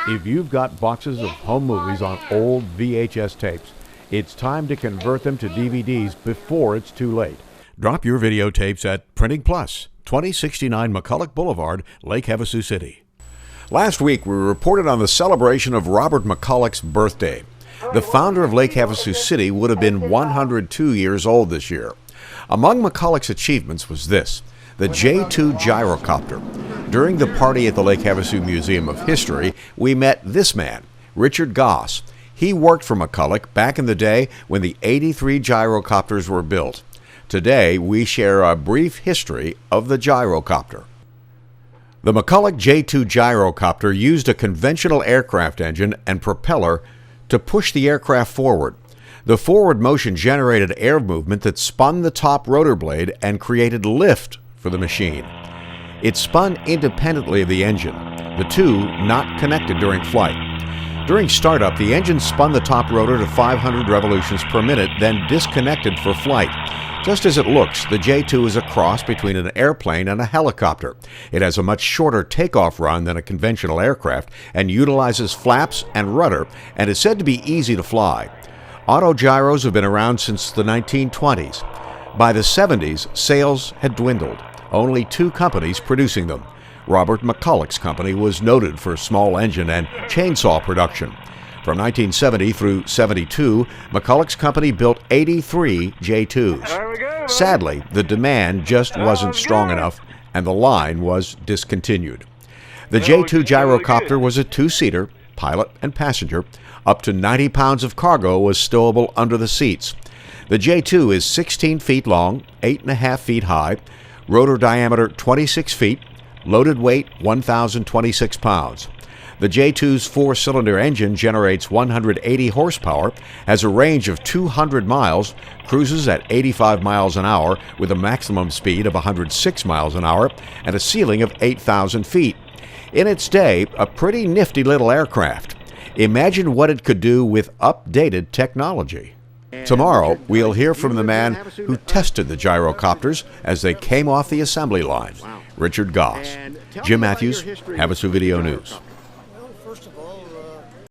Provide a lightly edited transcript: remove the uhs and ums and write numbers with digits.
If you've got boxes of home movies on old VHS tapes, it's time to convert them to DVDs before it's too late. Drop your videotapes at Printing Plus, 2069 McCulloch Boulevard, Lake Havasu City. Last week, we reported on the celebration of Robert McCulloch's birthday. The founder of Lake Havasu City would have been 102 years old this year. Among McCulloch's achievements was this: the J-2 Gyrocopter. During the party at the Lake Havasu Museum of History, we met this man, Richard Goss. He worked for McCulloch back in the day when the 83 gyrocopters were built. Today, we share a brief history of the gyrocopter. The McCulloch J-2 Gyrocopter used a conventional aircraft engine and propeller to push the aircraft forward. The forward motion generated air movement that spun the top rotor blade and created lift for the machine. It spun independently of the engine, the two not connected during flight. During startup, the engine spun the top rotor to 500 revolutions per minute, then disconnected for flight. Just as it looks, the J-2 is a cross between an airplane and a helicopter. It has a much shorter takeoff run than a conventional aircraft and utilizes flaps and rudder, and is said to be easy to fly. Autogyros have been around since the 1920s. By the 70s, sales had dwindled. Only two companies producing them. Robert McCulloch's company was noted for small engine and chainsaw production. From 1970 through 72, McCulloch's company built 83 J-2s. Sadly, the demand just wasn't strong enough, and the line was discontinued. The J-2 Gyrocopter was a two-seater, pilot and passenger. Up to 90 pounds of cargo was stowable under the seats. The J-2 is 16 feet long, 8.5 feet high, rotor diameter 26 feet, loaded weight 1,026 pounds. The J-2's four-cylinder engine generates 180 horsepower, has a range of 200 miles, cruises at 85 miles an hour with a maximum speed of 106 miles an hour, and a ceiling of 8,000 feet. In its day, a pretty nifty little aircraft. Imagine what it could do with updated technology. Tomorrow, we'll hear from the man who tested the gyrocopters as they came off the assembly line, Richard Goss. Jim Matthews, Havasu Video News.